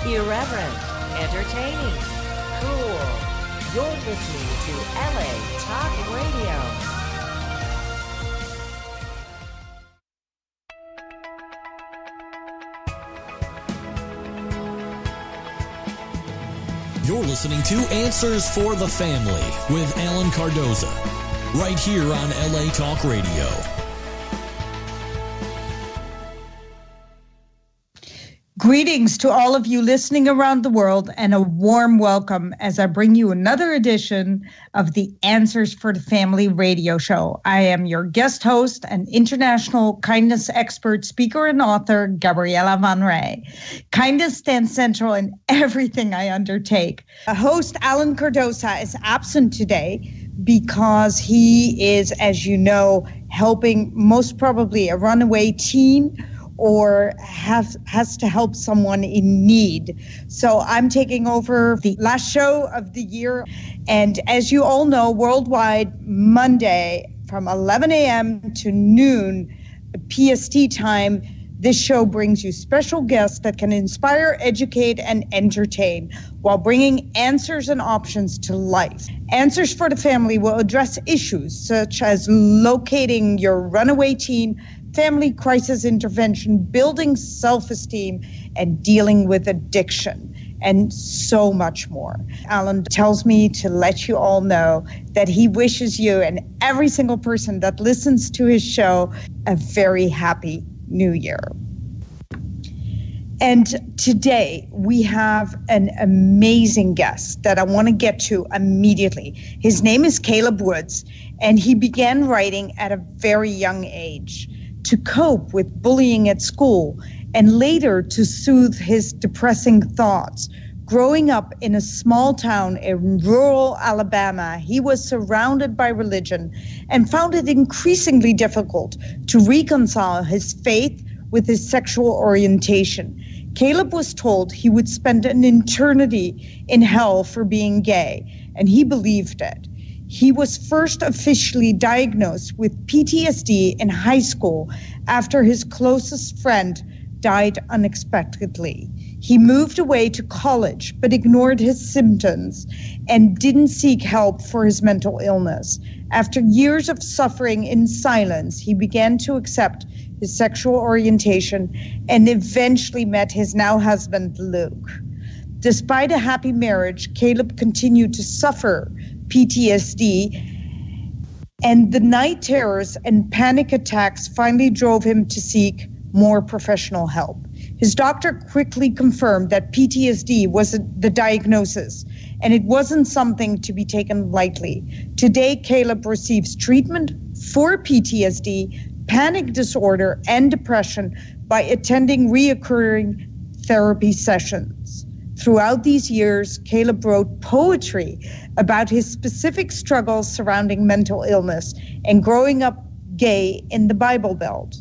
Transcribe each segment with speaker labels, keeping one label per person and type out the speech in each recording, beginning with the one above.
Speaker 1: Irreverent, entertaining, cool. You're listening to LA Talk Radio.
Speaker 2: You're listening to Answers for the Family with Alan Cardoza, right here on LA Talk Radio.
Speaker 3: Greetings to all of you listening around the world, and a warm welcome as I bring you another edition of the Answers for the Family radio show. I am your guest host and international kindness expert, speaker, and author, Gabriella Van Rij. Kindness stands central in everything I undertake. Host Alan Cardoza is absent today because he is, as you know, helping most probably a runaway teen or has to help someone in need. So I'm taking over the last show of the year. And as you all know, worldwide, Monday from 11 a.m. to noon PST time, this show brings you special guests that can inspire, educate, and entertain while bringing answers and options to life. Answers for the Family will address issues such as locating your runaway teen, family crisis intervention, building self-esteem, and dealing with addiction, and so much more. Alan tells me to let you all know that he wishes you and every single person that listens to his show a very happy New Year. And today we have an amazing guest that I want to get to immediately. His name is Caleb Woods, and he began writing at a very young age to cope with bullying at school and later to soothe his depressing thoughts. Growing up in a small town in rural Alabama, he was surrounded by religion and found it increasingly difficult to reconcile his faith with his sexual orientation. Caleb was told he would spend an eternity in hell for being gay, and he believed it. He was first officially diagnosed with PTSD in high school after his closest friend died unexpectedly. He moved away to college but ignored his symptoms and didn't seek help for his mental illness. After years of suffering in silence, he began to accept his sexual orientation and eventually met his now husband, Luke. Despite a happy marriage, Caleb continued to suffer PTSD, and the night terrors and panic attacks finally drove him to seek more professional help. His doctor quickly confirmed that PTSD was the diagnosis, and it wasn't something to be taken lightly. Today, Caleb receives treatment for PTSD, panic disorder, and depression by attending reoccurring therapy sessions. Throughout these years, Caleb wrote poetry about his specific struggles surrounding mental illness and growing up gay in the Bible Belt.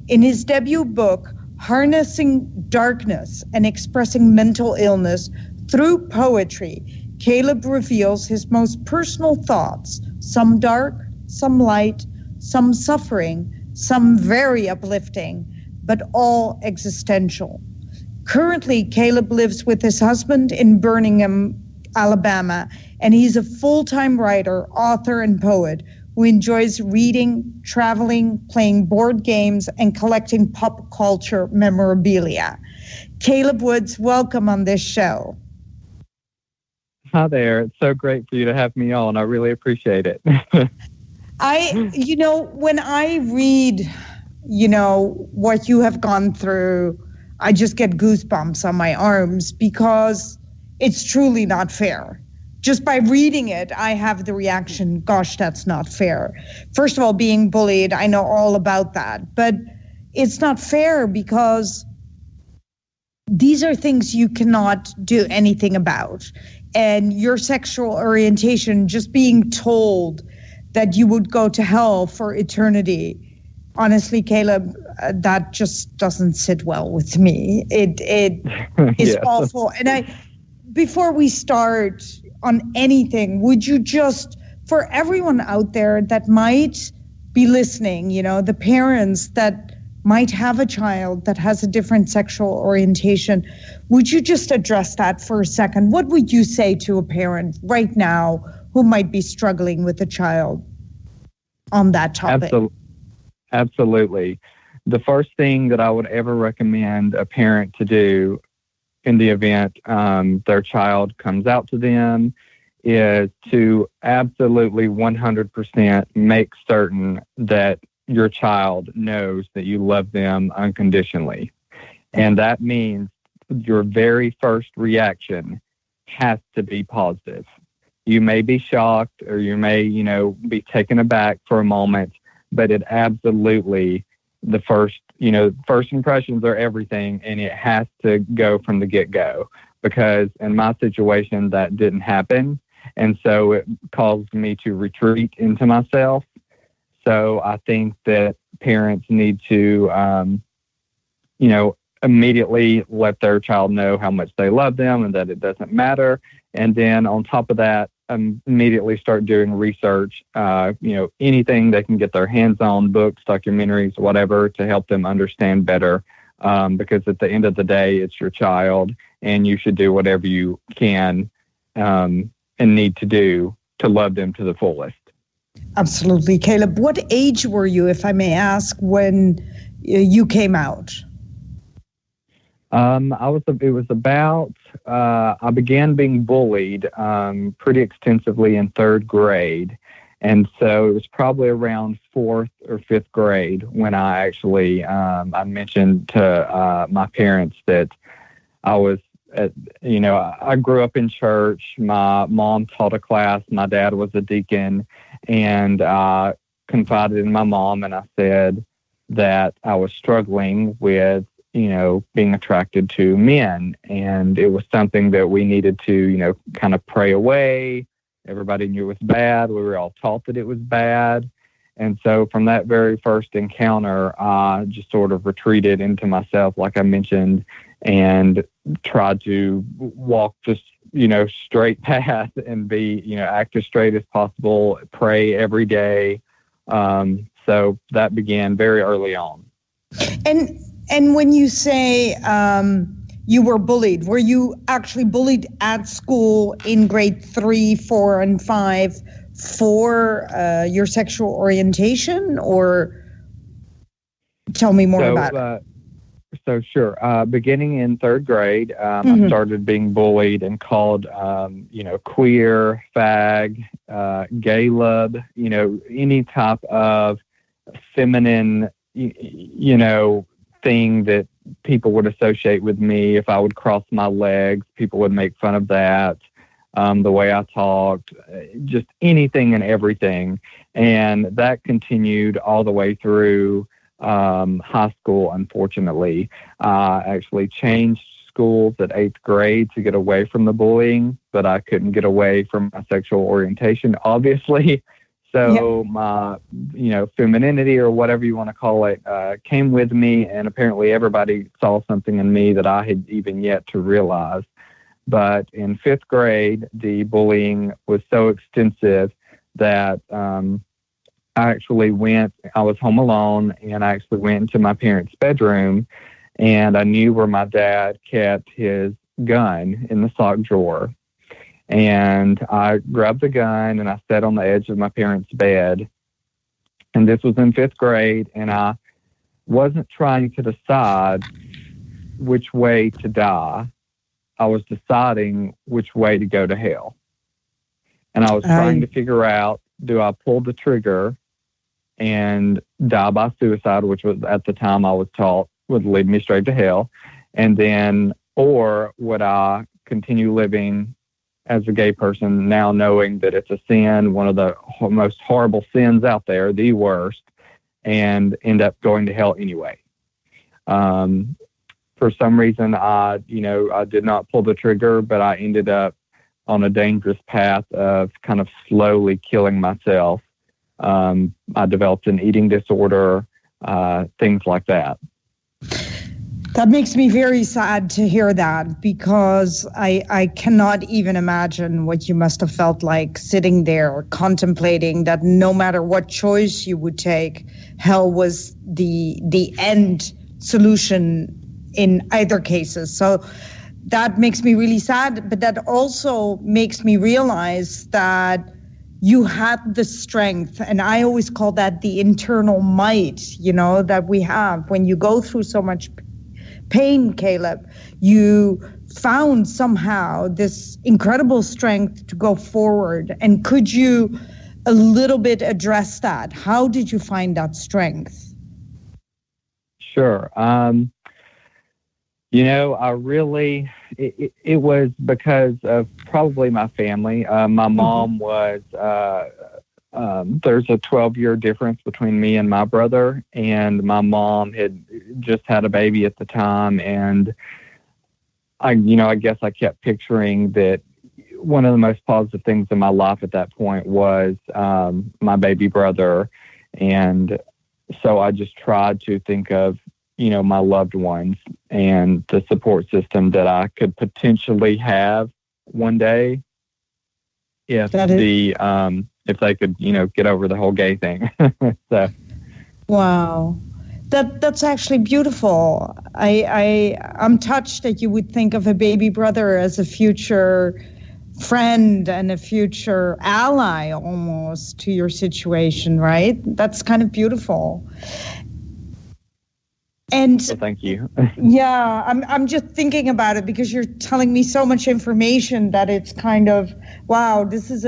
Speaker 3: In his debut book, Harnessing Darkness and Expressing Mental Illness Through Poetry, Caleb reveals his most personal thoughts, some dark, some light, some suffering, some very uplifting, but all existential. Currently, Caleb lives with his husband in Birmingham, Alabama, and he's a full-time writer, author, and poet who enjoys reading, traveling, playing board games, and collecting pop culture memorabilia. Caleb Woods, welcome on this show.
Speaker 4: Hi there. It's so great for you to have me on. I really appreciate it.
Speaker 3: When I read, what you have gone through, I just get goosebumps on my arms because it's truly not fair. Just by reading it, I have the reaction, gosh, that's not fair. First of all, being bullied, I know all about that. But it's not fair because these are things you cannot do anything about. And your sexual orientation, just being told that you would go to hell for eternity, honestly, Caleb, that just doesn't sit well with me. It is
Speaker 4: Yes.
Speaker 3: awful. And before we start on anything, would you just, for everyone out there that might be listening, the parents that might have a child that has a different sexual orientation. Would you just address that for a second? What would you say to a parent right now who might be struggling with a child on that topic?
Speaker 4: Absolutely. The first thing that I would ever recommend a parent to do in the event their child comes out to them is to absolutely 100% make certain that your child knows that you love them unconditionally. And that means your very first reaction has to be positive. You may be shocked or you may, be taken aback for a moment, but it absolutely, the first impressions are everything, and it has to go from the get-go, because in my situation that didn't happen. And so it caused me to retreat into myself. So I think that parents need to, immediately let their child know how much they love them and that it doesn't matter. And then on top of that, immediately start doing research, anything they can get their hands on, books, documentaries, whatever, to help them understand better. Because at the end of the day, it's your child, and you should do whatever you can and need to do to love them to the fullest.
Speaker 3: Absolutely. Caleb, what age were you, if I may ask, when you came out?
Speaker 4: I began being bullied pretty extensively in third grade. And so it was probably around fourth or fifth grade when I actually, I mentioned to my parents that I was, I grew up in church. My mom taught a class. My dad was a deacon. And I confided in my mom, and I said that I was struggling with, being attracted to men. And it was something that we needed to, kind of pray away. Everybody knew it was bad. We were all taught that it was bad. And so from that very first encounter, I just sort of retreated into myself, like I mentioned, and tried to walk this, straight path and be, act as straight as possible, pray every day. So that began very early on.
Speaker 3: And when you say you were bullied, were you actually bullied at school in grade 3, 4, and 5 for your sexual orientation, or tell me more about it?
Speaker 4: So sure. Beginning in third grade, I started being bullied and called, queer, fag, gay lub, any type of feminine, thing that people would associate with me. If I would cross my legs, people would make fun of that. The way I talked, just anything and everything. And that continued all the way through high school, unfortunately. I actually changed schools at 8th grade to get away from the bullying, but I couldn't get away from my sexual orientation, obviously. So my, femininity, or whatever you want to call it, came with me, and apparently everybody saw something in me that I had even yet to realize. But in 5th grade, the bullying was so extensive that I was home alone, and I actually went into my parents' bedroom, and I knew where my dad kept his gun, in the sock drawer. And I grabbed the gun and I sat on the edge of my parents' bed. And this was in 5th grade, and I wasn't trying to decide which way to die. I was deciding which way to go to hell. And I was trying to figure out, do I pull the trigger and die by suicide, which was at the time I was taught would lead me straight to hell, and then, or would I continue living as a gay person, now knowing that it's a sin, one of the most horrible sins out there, the worst, and end up going to hell anyway. For some reason, I did not pull the trigger, but I ended up on a dangerous path of kind of slowly killing myself. I developed an eating disorder, things like that.
Speaker 3: That makes me very sad to hear that, because I cannot even imagine what you must have felt like sitting there contemplating that no matter what choice you would take, hell was the end solution in either cases. So that makes me really sad, but that also makes me realize that you had the strength, and I always call that the internal might, that we have when you go through so much pain, Caleb. You found somehow this incredible strength to go forward. And could you a little bit address that? How did you find that strength?
Speaker 4: Sure. It was because of probably my family. My mom was, there's a 12-year difference between me and my brother, and my mom had just had a baby at the time. And I guess I kept picturing that one of the most positive things in my life at that point was my baby brother. And so I just tried to think of, my loved ones and the support system that I could potentially have one day if if they could, get over the whole gay thing. So.
Speaker 3: Wow. That's actually beautiful. I'm touched that you would think of a baby brother as a future friend and a future ally almost to your situation, right? That's kind of beautiful. And
Speaker 4: well, thank you.
Speaker 3: Yeah, I'm just thinking about it because you're telling me so much information that it's kind of, wow, this is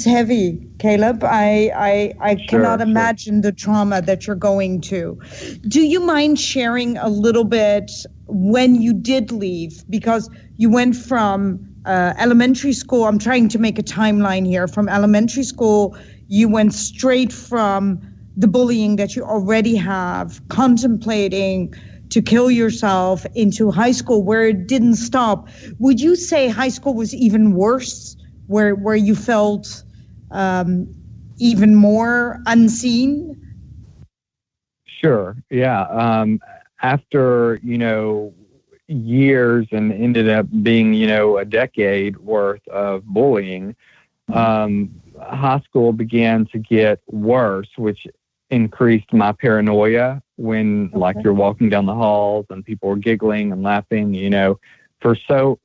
Speaker 3: heavy, Caleb. I cannot imagine the trauma that you're going to. Do you mind sharing a little bit when you did leave? Because you went from elementary school. I'm trying to make a timeline here. From elementary school, you went straight from the bullying that you already have, contemplating to kill yourself, into high school where it didn't stop. Would you say high school was even worse, where you felt even more unseen?
Speaker 4: Sure. Yeah. After, years and ended up being, a decade worth of bullying, high school began to get worse, which increased my paranoia when you're walking down the halls and people were giggling and laughing, for so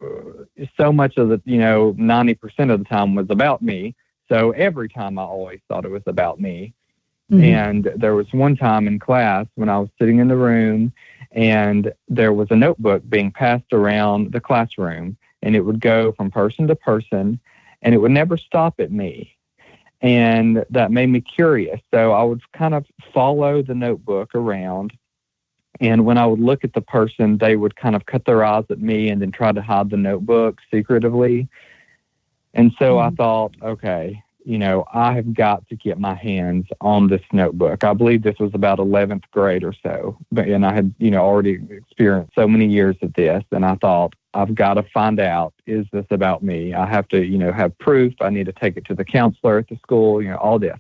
Speaker 4: much of the, 90% of the time was about me. So every time I always thought it was about me. Mm-hmm. And there was one time in class when I was sitting in the room and there was a notebook being passed around the classroom, and it would go from person to person and it would never stop at me. And that made me curious. So I would kind of follow the notebook around. And when I would look at the person, they would kind of cut their eyes at me and then try to hide the notebook secretively. And so I thought, okay, I have got to get my hands on this notebook. I believe this was about 11th grade or so. And I had, already experienced so many years of this. And I thought, I've got to find out, is this about me? I have to, have proof. I need to take it to the counselor at the school, all this.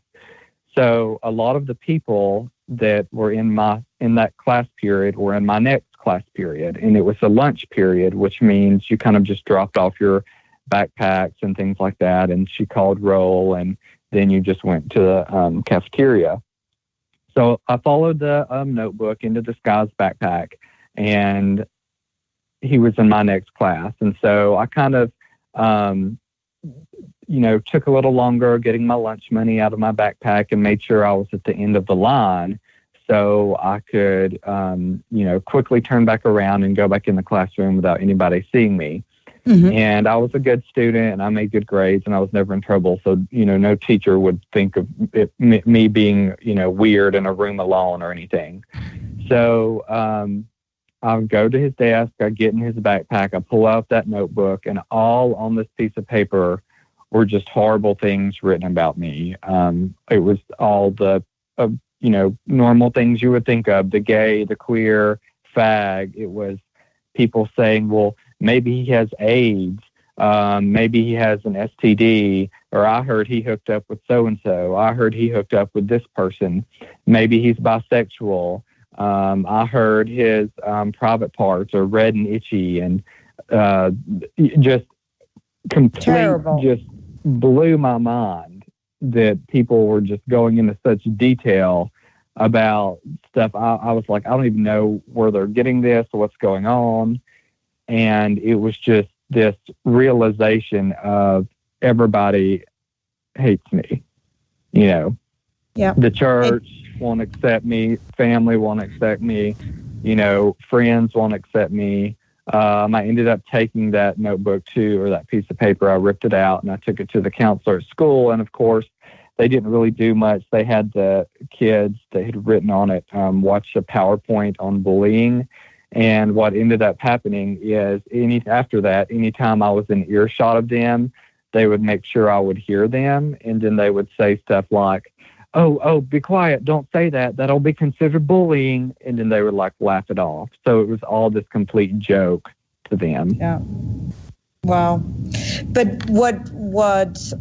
Speaker 4: So a lot of the people that were in that class period were in my next class period. And it was a lunch period, which means you kind of just dropped off your backpacks and things like that. And she called roll, and then you just went to the cafeteria. So I followed the notebook into this guy's backpack, and he was in my next class. And so I kind of, took a little longer getting my lunch money out of my backpack and made sure I was at the end of the line so I could, quickly turn back around and go back in the classroom without anybody seeing me. Mm-hmm. And I was a good student and I made good grades and I was never in trouble. So, no teacher would think of me being, weird in a room alone or anything. So, I would go to his desk, I get in his backpack, I pull out that notebook, and all on this piece of paper were just horrible things written about me. It was all the, normal things you would think of, the gay, the queer, fag. It was people saying, well, maybe he has AIDS, maybe he has an STD, or I heard he hooked up with so-and-so, I heard he hooked up with this person, maybe he's bisexual, I heard his private parts are red and itchy, and just
Speaker 3: Terrible.
Speaker 4: just blew my mind that people were just going into such detail about stuff. I was like, I don't even know where they're getting this or what's going on. And it was just this realization of everybody hates me. You know, the church won't accept me, family won't accept me, you know, friends won't accept me. I ended up taking that notebook too, or that piece of paper. I ripped it out and I took it to the counselor at school. And of course, they didn't really do much. They had the kids that had written on it watch a PowerPoint on bullying. And what ended up happening is after that, anytime I was in earshot of them, they would make sure I would hear them. And then they would say stuff like, oh, be quiet. Don't say that. That'll be considered bullying. And then they would like laugh it off. So it was all this complete joke to them.
Speaker 3: Yeah. Wow. But what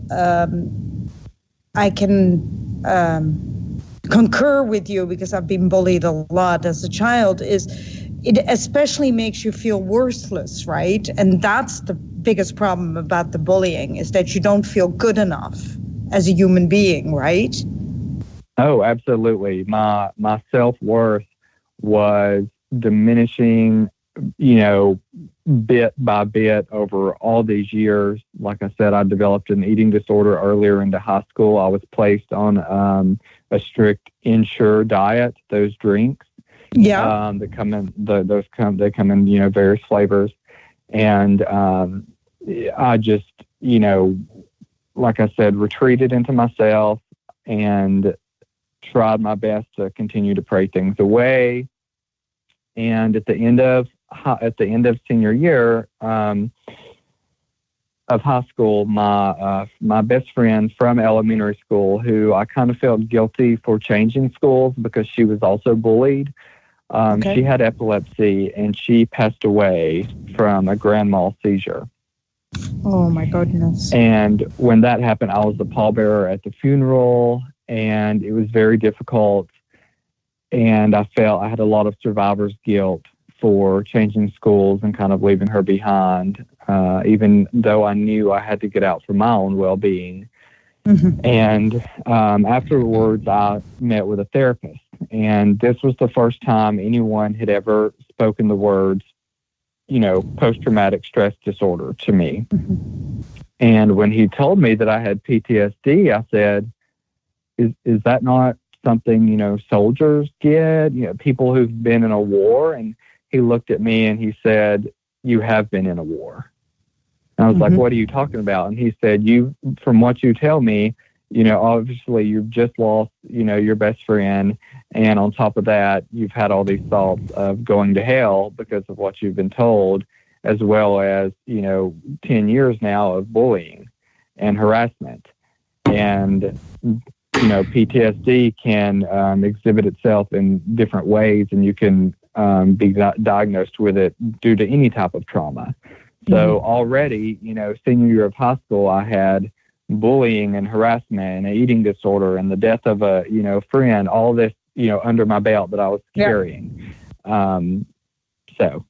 Speaker 3: I can concur with you, because I've been bullied a lot as a child, is it especially makes you feel worthless, right? And that's the biggest problem about the bullying, is that you don't feel good enough as a human being, right?
Speaker 4: Oh, absolutely. My self-worth was diminishing, you know, bit by bit over all these years. Like I said, I developed an eating disorder earlier into high school. I was placed on a strict Ensure diet, those drinks.
Speaker 3: Yeah.
Speaker 4: They come in, they come in, you know, various flavors. And I just, you know, like I said, retreated into myself and tried my best to continue to pray things away. And at the end of senior year of high school, my best friend from elementary school, who I kind of felt guilty for changing schools because she was also bullied. She had epilepsy and she passed away from a grand mal seizure.
Speaker 3: Oh my goodness.
Speaker 4: And when that happened, I was the pallbearer at the funeral, and it was very difficult. And I felt I had a lot of survivor's guilt for changing schools and kind of leaving her behind, even though I knew I had to get out for my own well-being. Mm-hmm. And afterwards, I met with a therapist. And this was the first time anyone had ever spoken the words, you know, post-traumatic stress disorder to me. Mm-hmm. And when he told me that I had PTSD, I said, is that not something, you know, soldiers get, you know, people who've been in a war? And he looked at me and he said, you have been in a war. And I was like, what are you talking about? And he said, from what you tell me, you know, obviously you've just lost, you know, your best friend. And on top of that, you've had all these thoughts of going to hell because of what you've been told, as well as, you know, 10 years now of bullying and harassment. And, you know, PTSD can exhibit itself in different ways, and you can be diagnosed with it due to any type of trauma. So already, you know, senior year of high school, I had bullying and harassment and an eating disorder and the death of a, you know, friend, all this, you know, under my belt that I was carrying. So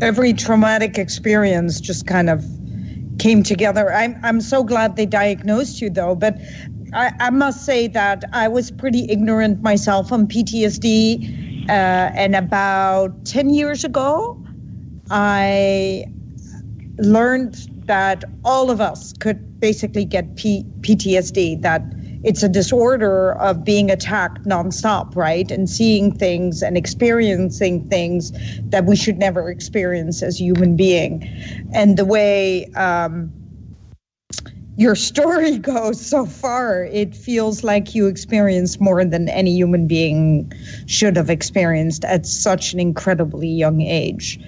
Speaker 3: every traumatic experience just kind of came together. I'm so glad they diagnosed you, though. But I must say that I was pretty ignorant myself on PTSD. And about 10 years ago, I learned that all of us could basically get PTSD, that it's a disorder of being attacked nonstop, right? And seeing things and experiencing things that we should never experience as a human being. And the way your story goes so far, it feels like you experienced more than any human being should have experienced at such an incredibly young age.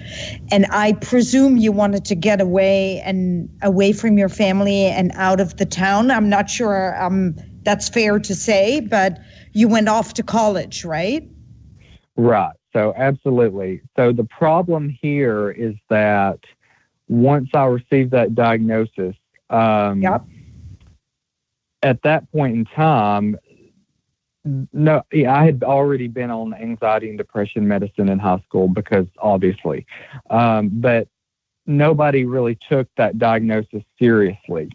Speaker 3: And I presume you wanted to get away from your family and out of the town. I'm not sure that's fair to say, but you went off to college, right?
Speaker 4: Right. So absolutely. So the problem here is that once I received that diagnosis, at that point in time, No, yeah, I had already been on anxiety and depression medicine in high school because obviously, but nobody really took that diagnosis seriously.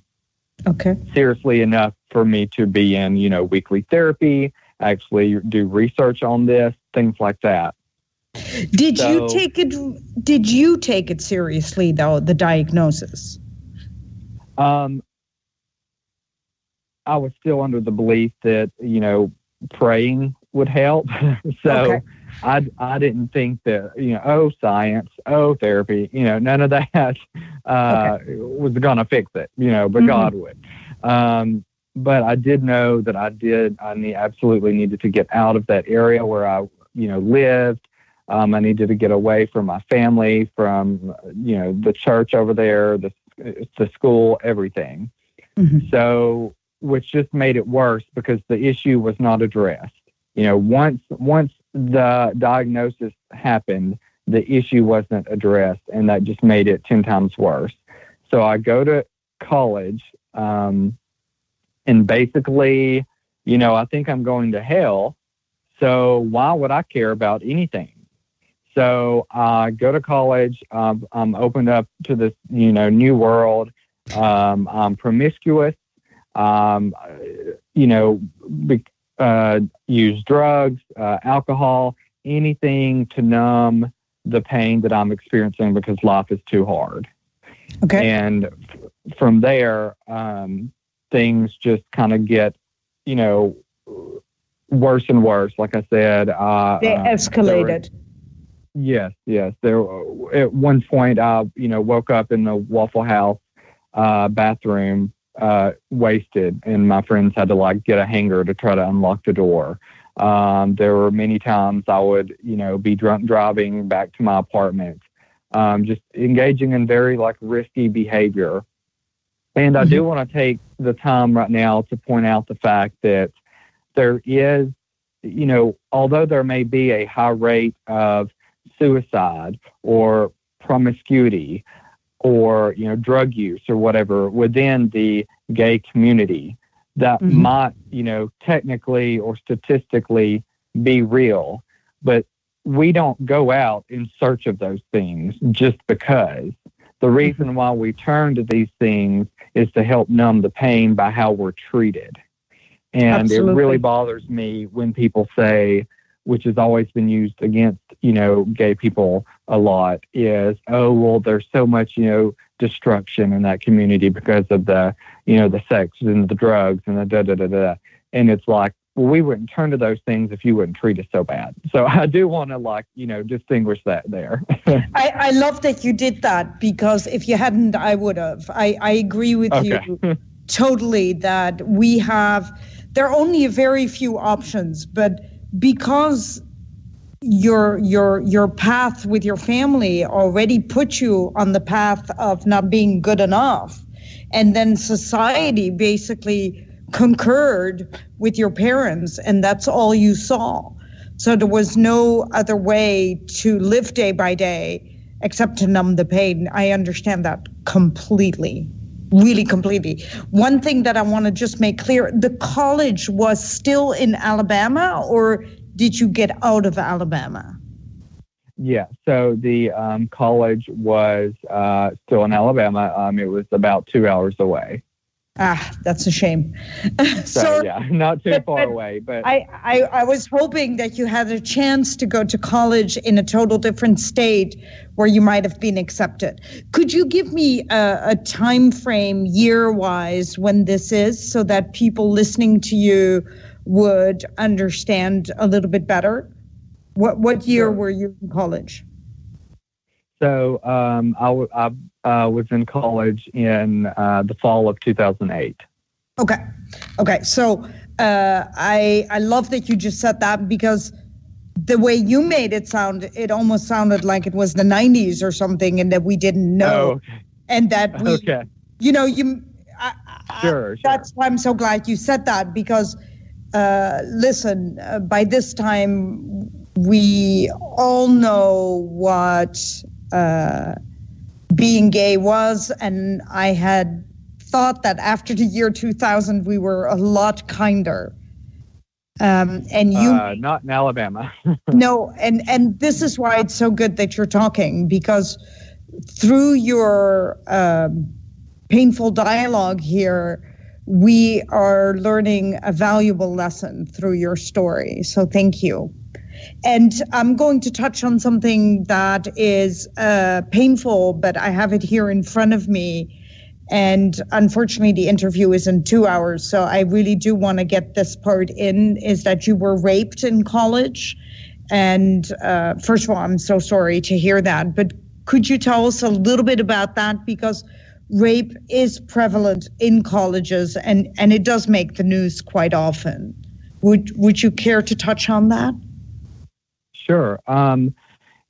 Speaker 3: Okay.
Speaker 4: Seriously enough for me to be in, weekly therapy, actually do research on this, things like that.
Speaker 3: Did you take it seriously though, the diagnosis?
Speaker 4: I was still under the belief that, praying would help. So
Speaker 3: Okay.
Speaker 4: I didn't think that, science, therapy, none of that was going to fix it, but God would. But I did know that I absolutely needed to get out of that area where I, lived. I needed to get away from my family, from, the church over there, the school, everything.
Speaker 3: Mm-hmm.
Speaker 4: So, which just made it worse because the issue was not addressed. Once the diagnosis happened, the issue wasn't addressed, and that just made it 10 times worse. So I go to college, and basically, I think I'm going to hell. So why would I care about anything? So I go to college. I'm opened up to this, new world. I'm promiscuous. Use drugs, alcohol, anything to numb the pain that I'm experiencing because life is too hard.
Speaker 3: Okay.
Speaker 4: And from there, things just kind of get, worse and worse. Like I said,
Speaker 3: They escalated.
Speaker 4: Yes. There, at one point, I, woke up in the Waffle House bathroom, wasted, and my friends had to get a hanger to try to unlock the door. There were many times I would, be drunk driving back to my apartment, just engaging in very risky behavior. And I do want to take the time right now to point out the fact that there is, although there may be a high rate of suicide or promiscuity or, drug use or whatever within the gay community, that might, technically or statistically be real, but we don't go out in search of those things just because. The reason why we turn to these things is to help numb the pain by how we're treated. And
Speaker 3: Absolutely.
Speaker 4: It really bothers me when people say, which has always been used against, gay people a lot, is, oh, well, there's so much, destruction in that community because of the, the sex and the drugs and the da-da-da-da. And it's like, well, we wouldn't turn to those things if you wouldn't treat us so bad. So I do want to distinguish that there.
Speaker 3: I love that you did that, because if you hadn't, I would have. I agree with you totally that there are only a very few options, but because your path with your family already put you on the path of not being good enough, and then society basically concurred with your parents, and that's all you saw. So there was no other way to live day by day except to numb the pain. I understand that completely, really completely. One thing that I want to just make clear, the college was still in Alabama, or did you get out of Alabama?
Speaker 4: Yeah, so the college was still in Alabama. It was about 2 hours away.
Speaker 3: Ah, that's a shame.
Speaker 4: So yeah, not too far away. But
Speaker 3: I was hoping that you had a chance to go to college in a total different state where you might have been accepted. Could you give me a time frame year-wise when this is, so that people listening to you would understand a little bit better? What year were you in college?
Speaker 4: So I was in college in the fall of 2008.
Speaker 3: Okay. So I love that you just said that, because the way you made it sound, it almost sounded like it was the 90s or something, and that we didn't know.
Speaker 4: Oh, okay.
Speaker 3: And that we,
Speaker 4: Sure.
Speaker 3: That's why I'm so glad you said that, because listen, by this time we all know what being gay was, and I had thought that after the year 2000 we were a lot kinder. And you
Speaker 4: not in Alabama.
Speaker 3: no, and this is why it's so good that you're talking, because through your painful dialogue here, we are learning a valuable lesson through your story. So thank you. And I'm going to touch on something that is painful, but I have it here in front of me. And unfortunately, the interview is in 2 hours. So I really do want to get this part in, is that you were raped in college. And first of all, I'm so sorry to hear that. But could you tell us a little bit about that? Because rape is prevalent in colleges, and it does make the news quite often. Would you care to touch on that?
Speaker 4: Sure.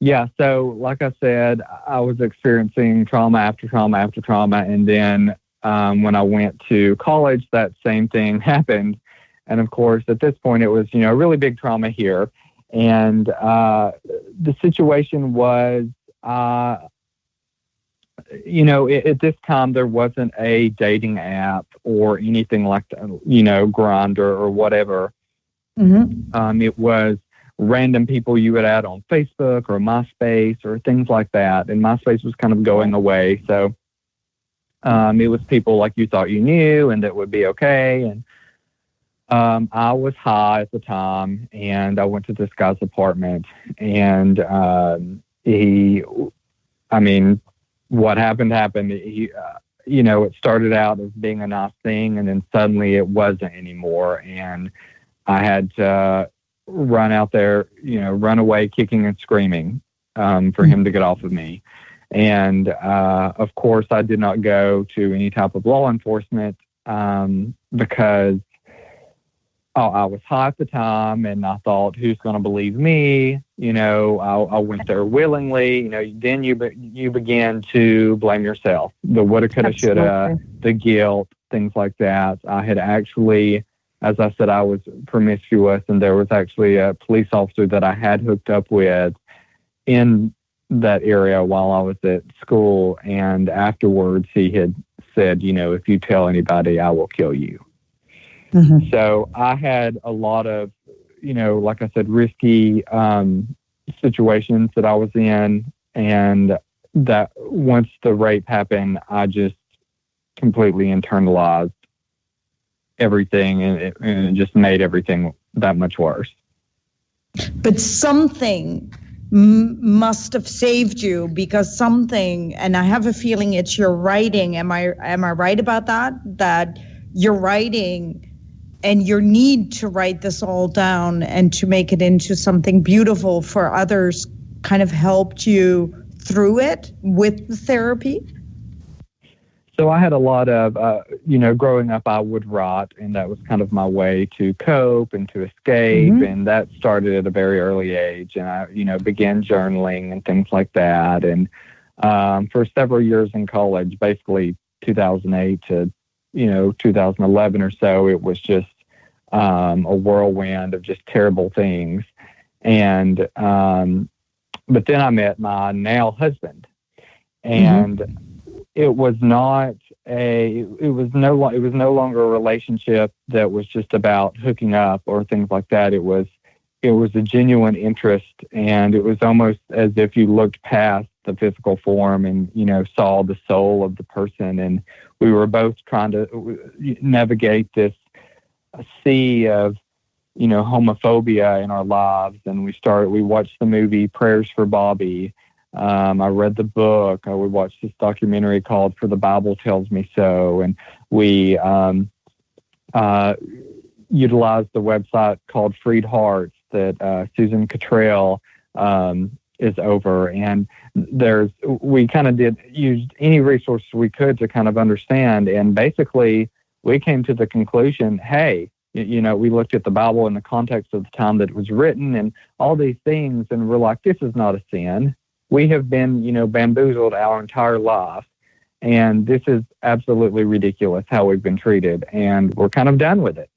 Speaker 4: Yeah, so like I said, I was experiencing trauma after trauma after trauma, and then when I went to college, that same thing happened. And of course, at this point, it was, a really big trauma here. And the situation was, at this time, there wasn't a dating app or anything like that, Grindr or whatever. Mm-hmm. It was random people you would add on Facebook or MySpace or things like that. And MySpace was kind of going away. So it was people like you thought you knew and that would be okay. And I was high at the time, and I went to this guy's apartment, and what happened. It started out as being a nice thing, and then suddenly it wasn't anymore. And I had to run out there, run away kicking and screaming for him to get off of me. And of course, I did not go to any type of law enforcement because I was high at the time, and I thought, who's going to believe me? I went there willingly. Then you begin to blame yourself. The woulda, coulda, shoulda, the guilt, things like that. I had actually, as I said, I was promiscuous, and there was actually a police officer that I had hooked up with in that area while I was at school. And afterwards, he had said, if you tell anybody, I will kill you. Mm-hmm. So I had a lot of, like I said, risky situations that I was in. And that once the rape happened, I just completely internalized everything, and it just made everything that much worse.
Speaker 3: But something must have saved you, because something, and I have a feeling it's your writing. Am I right about that? That your writing and your need to write this all down and to make it into something beautiful for others kind of helped you through it with the therapy?
Speaker 4: So I had a lot of, growing up, I would write, and that was kind of my way to cope and to escape. Mm-hmm. And that started at a very early age. And I, began journaling and things like that. And for several years in college, basically 2008 to, 2011 or so, it was just a whirlwind of just terrible things. And, but then I met my now husband, and mm-hmm. It was no longer a relationship that was just about hooking up or things like that. It was a genuine interest, and it was almost as if you looked past the physical form and, saw the soul of the person. And we were both trying to navigate this sea of, homophobia in our lives. And we watched the movie Prayers for Bobby. I read the book. We watched this documentary called For the Bible Tells Me So. And we utilized the website called Freed Hearts that Susan Cottrell is over. And we kind of used any resources we could to kind of understand. And basically, we came to the conclusion, hey, we looked at the Bible in the context of the time that it was written and all these things, and we're like, this is not a sin. We have been, bamboozled our entire life, and this is absolutely ridiculous how we've been treated, and we're kind of done with it.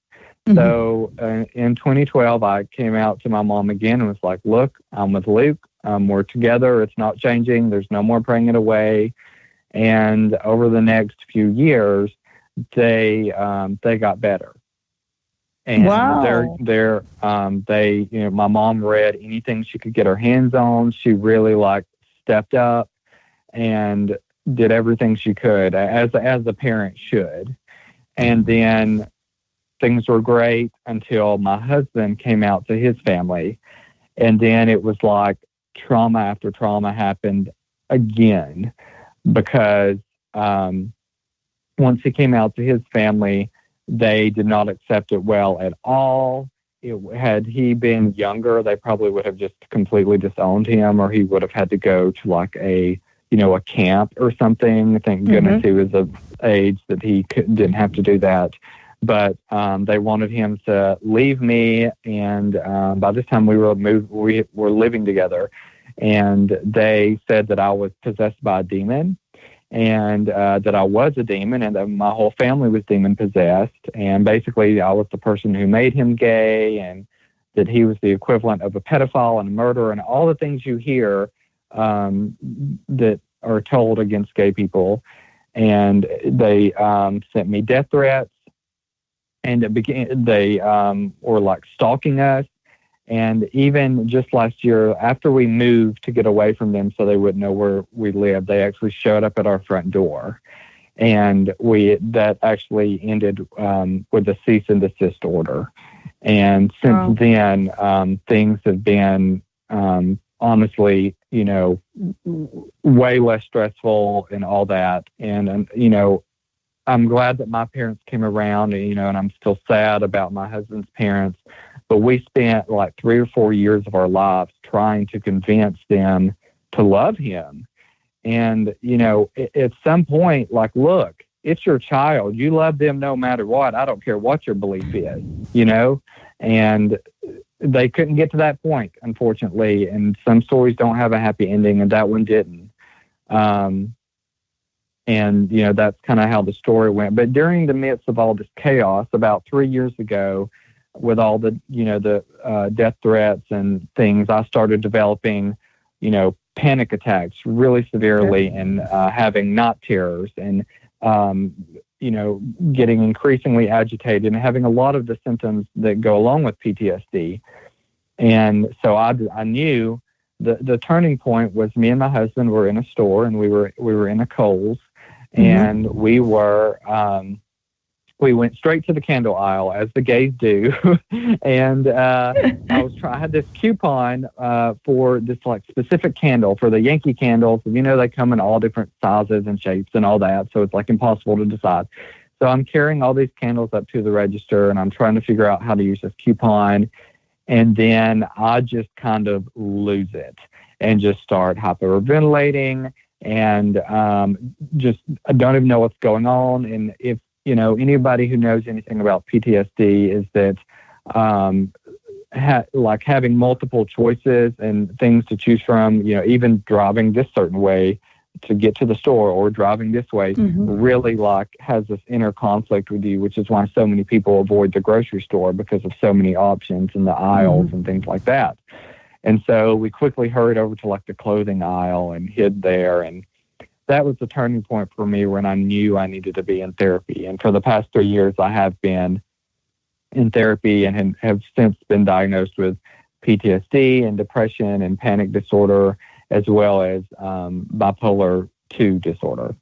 Speaker 4: Mm-hmm. So in 2012, I came out to my mom again and was like, look, I'm with Luke. We're together. It's not changing. There's no more praying it away. And over the next few years, they got better. And
Speaker 3: Wow.
Speaker 4: they, my mom read anything she could get her hands on. She really stepped up and did everything she could as a parent should. And then things were great until my husband came out to his family. And then it was like trauma after trauma happened again, because once he came out to his family, they did not accept it well at all. Had he been younger, they probably would have just completely disowned him, or he would have had to go to a camp or something. Thank goodness he was of age that he didn't have to do that. But they wanted him to leave me, and by this time we were living together, and they said that I was possessed by a demon, and that I was a demon, and that my whole family was demon-possessed, and basically I was the person who made him gay, and that he was the equivalent of a pedophile and a murderer, and all the things you hear that are told against gay people. And they sent me death threats, and they were stalking us. And even just last year, after we moved to get away from them so they wouldn't know where we lived, they actually showed up at our front door. And that actually ended with a cease and desist order. And since then, things have been honestly, way less stressful and all that. And, I'm glad that my parents came around, and I'm still sad about my husband's parents. But we spent 3 or 4 years of our lives trying to convince them to love him. And, at some point, look, it's your child. You love them no matter what. I don't care what your belief is, And they couldn't get to that point, unfortunately. And some stories don't have a happy ending, and that one didn't. And, that's kind of how the story went. But during the midst of all this chaos, about 3 years ago, with all the, death threats and things, I started developing, panic attacks really severely, and having night terrors, and, getting increasingly agitated and having a lot of the symptoms that go along with PTSD. And so I knew the turning point was me and my husband were in a store, and we were in a Kohl's, and we went straight to the candle aisle, as the gays do. And I had this coupon for this specific candle, for the Yankee candles. They come in all different sizes and shapes and all that, so it's impossible to decide. So I'm carrying all these candles up to the register, and I'm trying to figure out how to use this coupon. And then I just kind of lose it and just start hyperventilating, and just I don't even know what's going on. And if anybody who knows anything about PTSD is that having multiple choices and things to choose from, even driving this certain way to get to the store, or driving this way, really has this inner conflict with you, which is why so many people avoid the grocery store, because of so many options in the aisles and things like that. And so we quickly hurried over to the clothing aisle and hid there. And that was the turning point for me, when I knew I needed to be in therapy. And for the past 3 years, I have been in therapy, and have since been diagnosed with PTSD and depression and panic disorder, as well as bipolar 2 disorder.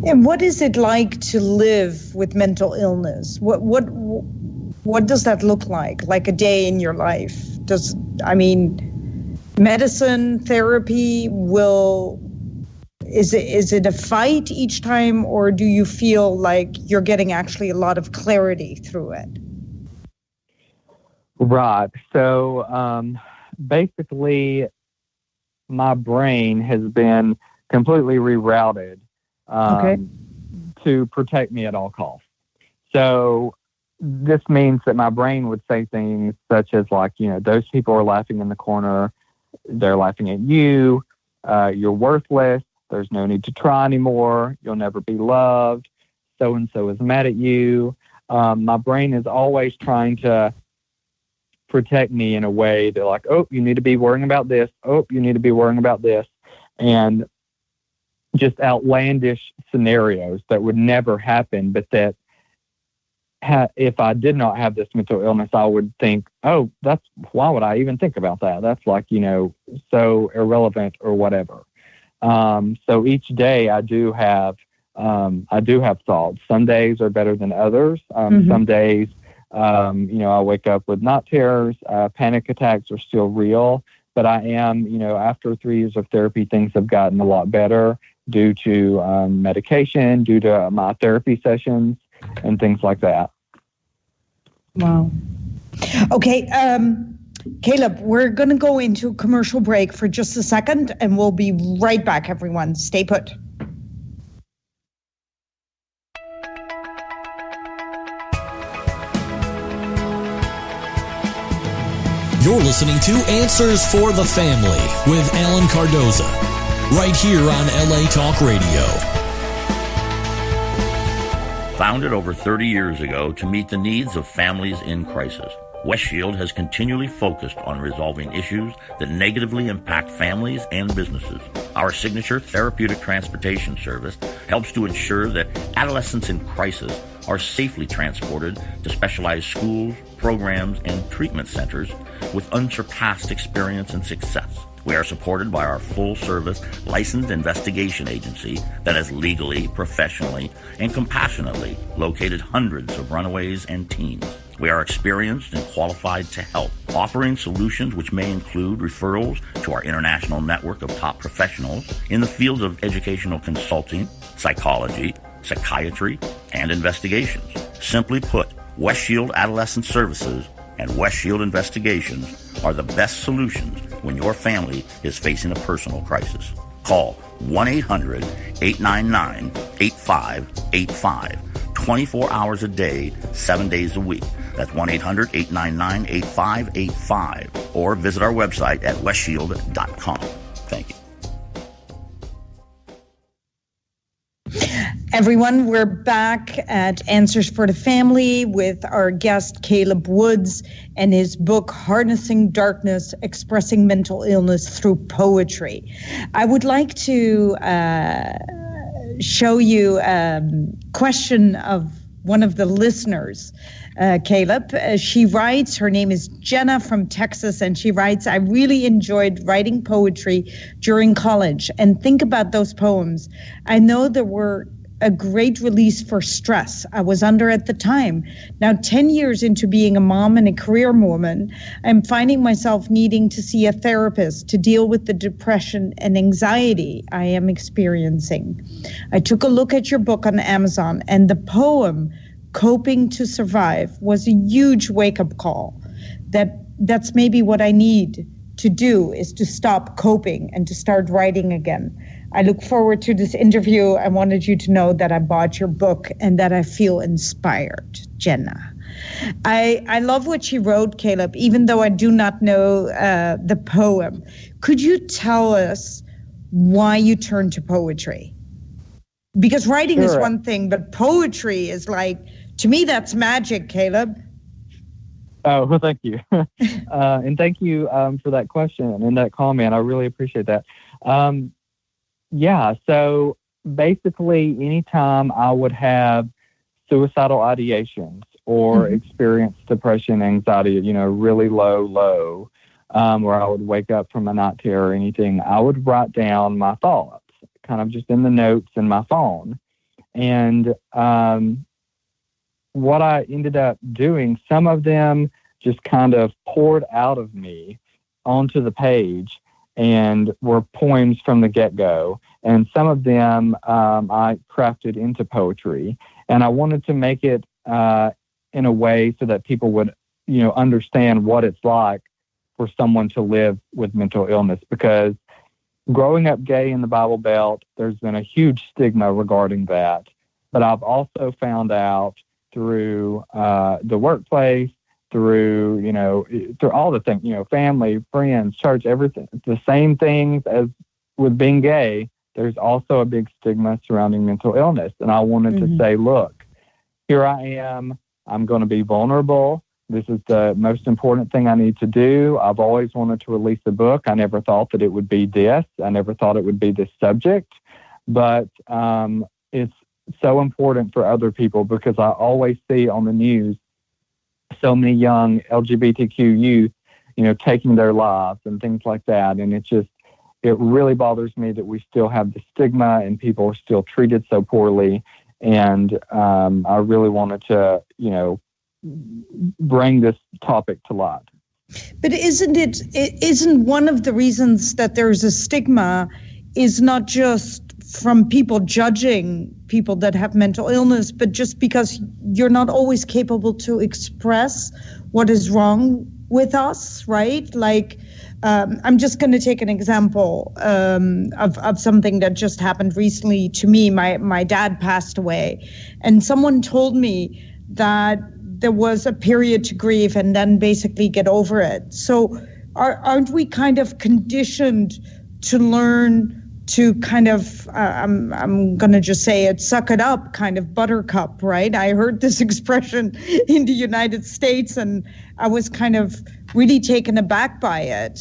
Speaker 3: And what is it like to live with mental illness? What does that look like? Like a day in your life? Medicine, therapy is it a fight each time, or do you feel like you're getting actually a lot of clarity through it?
Speaker 4: Right. So basically, my brain has been completely rerouted to protect me at all costs. So this means that my brain would say things such as those people are laughing in the corner, they're laughing at you, you're worthless, there's no need to try anymore, you'll never be loved, so-and-so is mad at you. My brain is always trying to protect me in a way that oh, you need to be worrying about this. Oh, you need to be worrying about this. And just outlandish scenarios that would never happen, but that if I did not have this mental illness, I would think, oh, why would I even think about that? That's like, so irrelevant or whatever. So each day I do have thoughts. Some days are better than others. Some days, I wake up with night terrors. Panic attacks are still real, but I am, after 3 years of therapy, things have gotten a lot better due to medication, due to my therapy sessions and things like that.
Speaker 3: Wow. Okay. Caleb, we're going to go into a commercial break for just a second, and we'll be right back, everyone. Stay put.
Speaker 2: You're listening to Answers for the Family with Alan Cardoza, right here on LA Talk Radio.
Speaker 5: Founded over 30 years ago to meet the needs of families in crisis, West Shield has continually focused on resolving issues that negatively impact families and businesses. Our signature therapeutic transportation service helps to ensure that adolescents in crisis are safely transported to specialized schools, programs, and treatment centers with unsurpassed experience and success. We are supported by our full-service licensed investigation agency that has legally, professionally, and compassionately located hundreds of runaways and teens. We are experienced and qualified to help, offering solutions which may include referrals to our international network of top professionals in the fields of educational consulting, psychology, psychiatry, and investigations. Simply put, West Shield Adolescent Services and West Shield Investigations are the best solutions when your family is facing a personal crisis. Call 1-800-899-8585, 24 hours a day, 7 days a week. That's 1-800-899-8585, or visit our website at westshield.com. Thank you.
Speaker 3: Everyone, we're back at Answers for the Family with our guest, Caleb Woods, and his book, Harnessing Darkness, Expressing Mental Illness Through Poetry. I would like to show you a question of one of the listeners, Caleb. She writes, her name is Jenna from Texas, and she writes, I really enjoyed writing poetry during college, and think about those poems. I know there were a great release for stress I was under at the time. Now, 10 years into being a mom and a career woman, I'm finding myself needing to see a therapist to deal with the depression and anxiety I am experiencing. I took a look at your book on Amazon, and the poem, Coping to Survive, was a huge wake-up call. That's maybe what I need to do, is to stop coping and to start writing again. I look forward to this interview. I wanted you to know that I bought your book and that I feel inspired, Jenna. I love what she wrote, Caleb, even though I do not know the poem. Could you tell us why you turned to poetry? Because writing is one thing, but poetry is like, to me, that's magic, Caleb.
Speaker 4: Oh, well, thank you. And thank you for that question and that comment. I really appreciate that. Yeah, so basically anytime I would have suicidal ideations or experience depression, anxiety, really low, where I would wake up from a night terror or anything, I would write down my thoughts, kind of just in the notes in my phone. And what I ended up doing, some of them just kind of poured out of me onto the page and were poems from the get-go. And some of them I crafted into poetry. And I wanted to make it in a way so that people would, understand what it's like for someone to live with mental illness. Because growing up gay in the Bible Belt, there's been a huge stigma regarding that. But I've also found out through the workplace, through all the things, family, friends, church, everything, the same things as with being gay, there's also a big stigma surrounding mental illness. And I wanted to say, look, here I am. I'm going to be vulnerable. This is the most important thing I need to do. I've always wanted to release a book. I never thought that it would be this. I never thought it would be this subject. But it's so important for other people, because I always see on the news so many young LGBTQ youth, taking their lives and things like that. And it really bothers me that we still have the stigma and people are still treated so poorly. And I really wanted to, bring this topic to light.
Speaker 3: But isn't one of the reasons that there's a stigma is not just from people judging people that have mental illness, but just because you're not always capable to express what is wrong with us, right? Like, I'm just going to take an example of something that just happened recently to me. My dad passed away, and someone told me that there was a period to grieve and then basically get over it. So aren't we kind of conditioned to learn to kind of, I'm going to just say it, suck it up, kind of buttercup, right? I heard this expression in the United States and I was kind of really taken aback by it.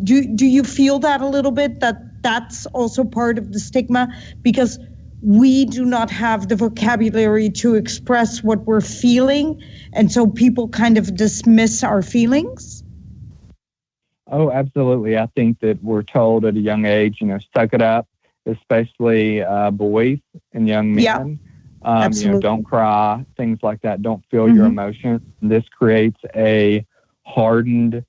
Speaker 3: Do you feel that a little bit, that that's also part of the stigma? Because we do not have the vocabulary to express what we're feeling, and so people kind of dismiss our feelings?
Speaker 4: Oh, absolutely. I think that we're told at a young age, suck it up, especially boys and young men.
Speaker 3: Yeah, absolutely.
Speaker 4: Don't cry, things like that. Don't feel your emotions. This creates a hardened,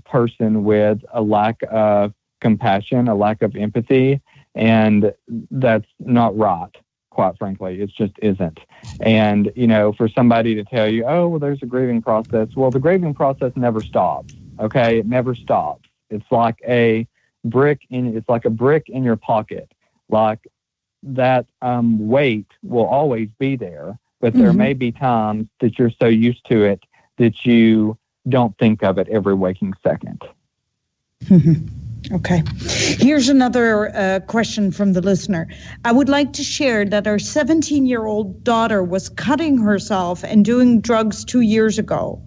Speaker 4: person with a lack of compassion, a lack of empathy. And that's not right, quite frankly. It just isn't. And, for somebody to tell you, oh, well, there's a grieving process. Well, the grieving process never stops. Okay. It never stops. It's like a brick in your pocket. Like that, weight will always be there, but there may be times that you're so used to it that you don't think of it every waking second.
Speaker 3: Okay. Here's another question from the listener. I would like to share that our 17-year-old daughter was cutting herself and doing drugs 2 years ago.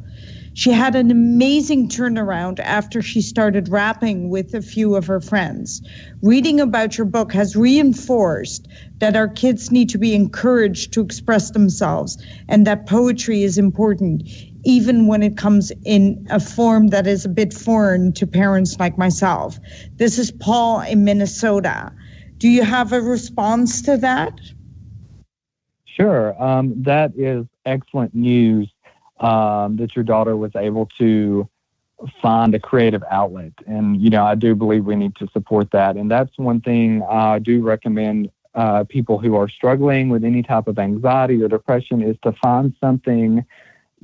Speaker 3: She had an amazing turnaround after she started rapping with a few of her friends. Reading about your book has reinforced that our kids need to be encouraged to express themselves and that poetry is important, even when it comes in a form that is a bit foreign to parents like myself. This is Paul in Minnesota. Do you have a response to that?
Speaker 4: Sure. That is excellent news that your daughter was able to find a creative outlet. And, I do believe we need to support that. And that's one thing I do recommend people who are struggling with any type of anxiety or depression is to find something.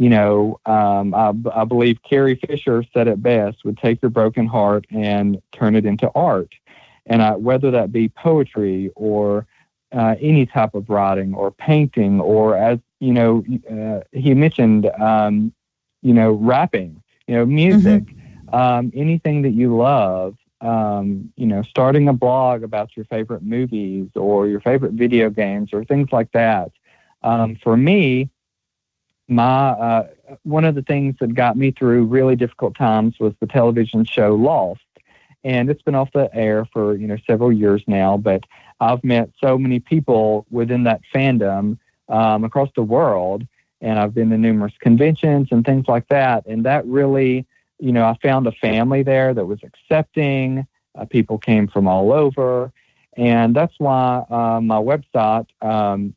Speaker 4: I believe Carrie Fisher said it best, would take your broken heart and turn it into art. And whether that be poetry or any type of writing or painting, or as, he mentioned, rapping, music, anything that you love, starting a blog about your favorite movies or your favorite video games or things like that. For me, my one of the things that got me through really difficult times was the television show Lost, and it's been off the air for several years now. But I've met so many people within that fandom across the world, and I've been to numerous conventions and things like that. And that really, I found a family there that was accepting. People came from all over. And that's why my website,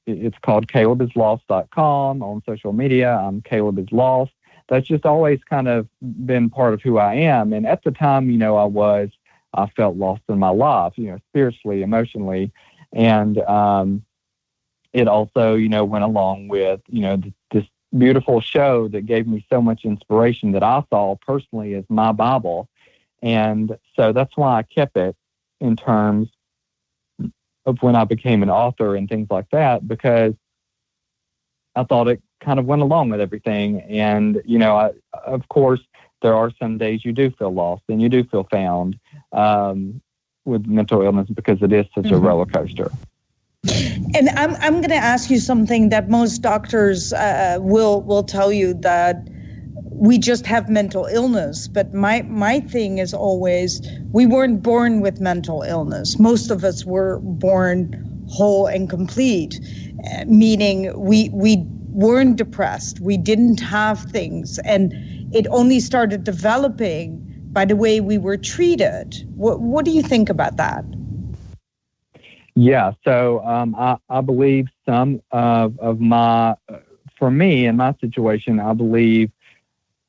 Speaker 4: it's called calebislost.com. On social media, I'm Caleb is Lost. That's just always kind of been part of who I am. And at the time, I felt lost in my life, spiritually, emotionally. And it also, went along with, this beautiful show that gave me so much inspiration that I saw personally as my Bible. And so that's why I kept it in terms of when I became an author and things like that, because I thought it kind of went along with everything. And, of course, there are some days you do feel lost and you do feel found with mental illness because it is such a roller coaster.
Speaker 3: And I'm going to ask you something that most doctors will tell you, that we just have mental illness. But my thing is always, we weren't born with mental illness. Most of us were born whole and complete, meaning we weren't depressed, we didn't have things, and it only started developing by the way we were treated. What do you think about that?
Speaker 4: Yeah, so I believe some of my, for me in my situation, I believe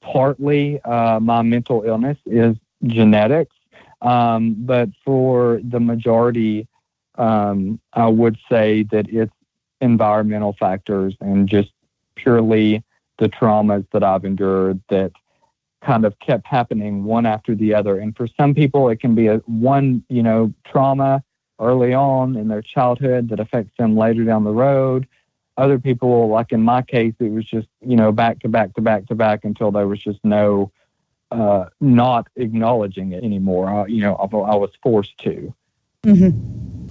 Speaker 4: partly my mental illness is genetics, but for the majority, I would say that it's environmental factors and just purely the traumas that I've endured that kind of kept happening one after the other. And for some people, it can be one trauma early on in their childhood that affects them later down the road. Other people, like in my case, it was just, back to back to back to back until there was just no, not acknowledging it anymore. I was forced to.
Speaker 3: Mm-hmm.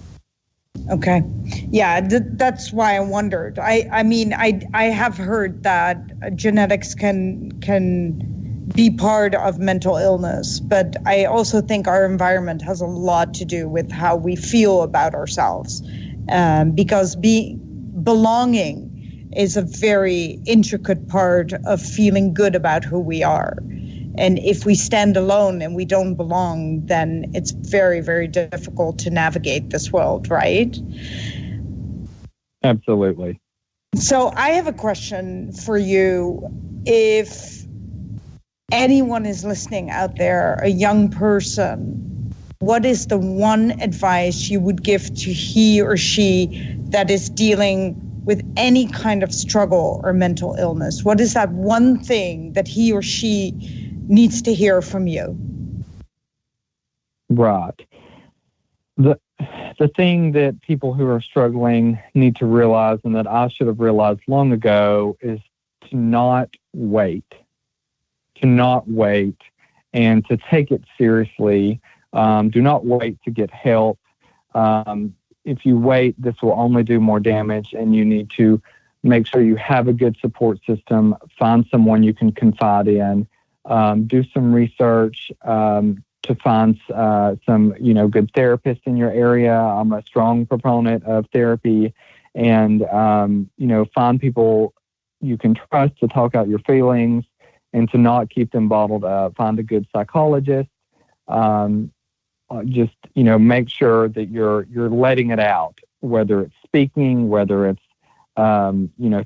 Speaker 3: Okay. Yeah, that's why I wondered. I mean, I have heard that genetics can be part of mental illness, but I also think our environment has a lot to do with how we feel about ourselves, because belonging is a very intricate part of feeling good about who we are. And if we stand alone and we don't belong, then it's very, very difficult to navigate this world, right?
Speaker 4: Absolutely.
Speaker 3: So I have a question for you. If anyone is listening out there, a young person, what is the one advice you would give to he or she that is dealing with any kind of struggle or mental illness? What is that one thing that he or she needs to hear from you?
Speaker 4: Right. The thing that people who are struggling need to realize, and that I should have realized long ago, is to not wait. To not wait and to take it seriously. Do not wait to get help. If you wait, this will only do more damage, and you need to make sure you have a good support system. Find someone you can confide in. Do some research to find some, good therapists in your area. I'm a strong proponent of therapy, and, find people you can trust to talk out your feelings and to not keep them bottled up. Find a good psychologist. Just, make sure that you're letting it out, whether it's speaking, whether it's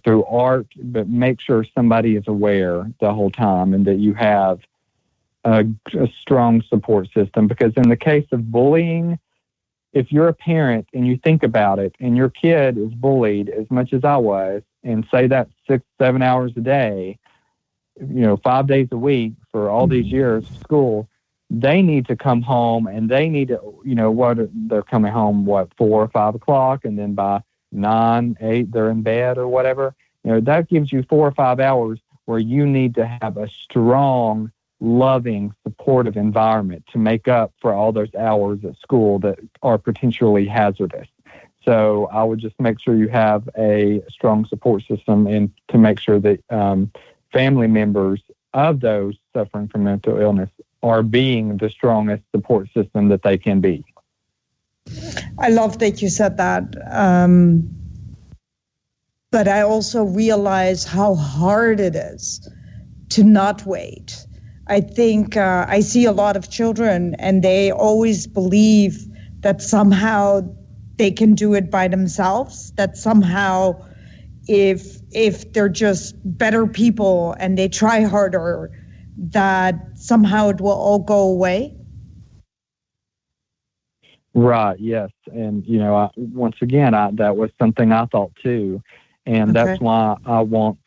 Speaker 4: through art, but make sure somebody is aware the whole time and that you have a strong support system. Because in the case of bullying, if you're a parent and you think about it and your kid is bullied as much as I was, and say that 6-7 hours a day, 5 days a week for all these years of school, they need to come home and they need to, they're coming home, 4 or 5 o'clock, and then by 9, 8, they're in bed or whatever. That gives you 4 or 5 hours where you need to have a strong, loving, supportive environment to make up for all those hours at school that are potentially hazardous. So I would just make sure you have a strong support system, and to make sure that family members of those suffering from mental illness are being the strongest support system that they can be.
Speaker 3: I love that you said that. But I also realize how hard it is to not wait. I think I see a lot of children, and they always believe that somehow they can do it by themselves, that somehow if they're just better people and they try harder, that somehow it will all go away.
Speaker 4: Right. Yes. And, once again, that was something I thought too. And that's why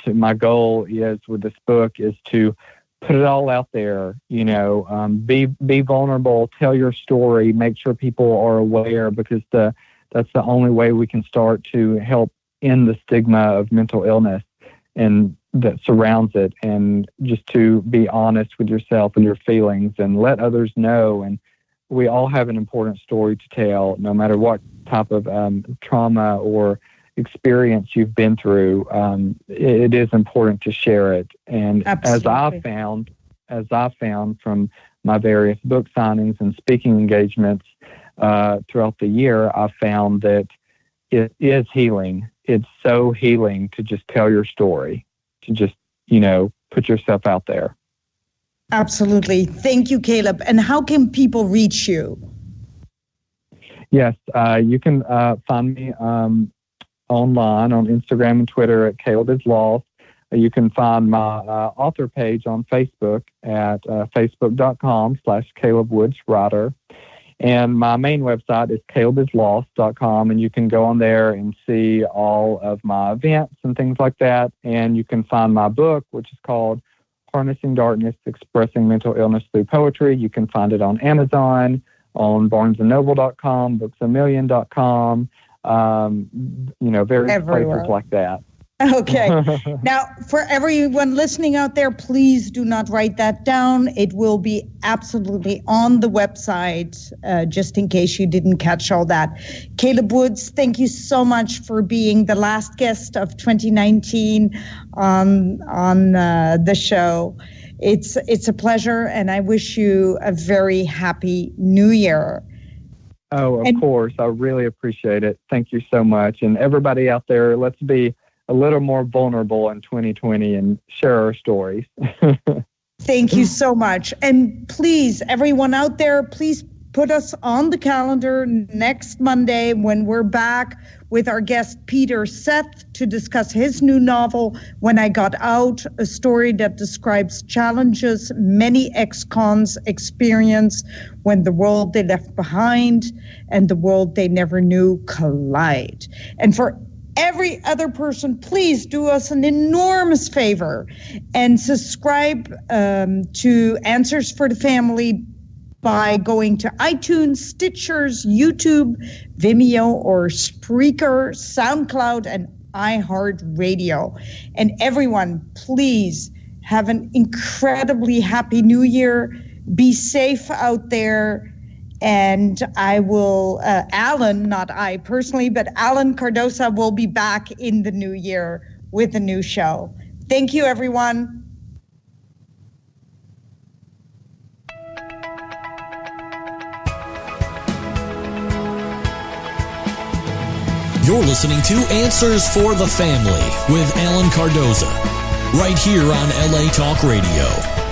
Speaker 4: my goal is with this book is to put it all out there, be vulnerable, tell your story, make sure people are aware, because that's the only way we can start to help end the stigma of mental illness and that surrounds it, and just to be honest with yourself and your feelings and let others know. And we all have an important story to tell, no matter what type of trauma or experience you've been through. It is important to share it. And
Speaker 3: Absolutely.
Speaker 4: as I found from my various book signings and speaking engagements throughout the year, I found that it is healing. It's so healing to just tell your story, to just, put yourself out there.
Speaker 3: Absolutely. Thank you, Caleb. And how can people reach you?
Speaker 4: Yes, you can find me online on Instagram and Twitter at Caleb is Lost. You can find my author page on Facebook at facebook.com/Caleb Woods Writer. And my main website is calebislost.com, and you can go on there and see all of my events and things like that. And you can find my book, which is called Harnessing Darkness, Expressing Mental Illness Through Poetry. You can find it on Amazon, on barnesandnoble.com, booksamillion.com, various places like that.
Speaker 3: Okay. Now, for everyone listening out there, please do not write that down. It will be absolutely on the website, just in case you didn't catch all that. Caleb Woods, thank you so much for being the last guest of 2019 on the show. It's a pleasure, and I wish you a very happy New Year.
Speaker 4: Oh, of course. I really appreciate it. Thank you so much. And everybody out there, let's be a little more vulnerable in 2020 and share our stories.
Speaker 3: Thank you so much. And please, everyone out there, please put us on the calendar next Monday when we're back with our guest Peter Seth to discuss his new novel, When I Got Out, a story that describes challenges many ex-cons experience when the world they left behind and the world they never knew collide. And for every other person, please do us an enormous favor and subscribe to Answers for the Family by going to iTunes, Stitchers, YouTube, Vimeo, or Spreaker, SoundCloud, and iHeartRadio. And everyone, please have an incredibly happy New Year. Be safe out there. And I will, Alan, not I personally, but Alan Cardosa will be back in the new year with a new show. Thank you, everyone.
Speaker 2: You're listening to Answers for the Family with Alan Cardoza, right here on LA Talk Radio.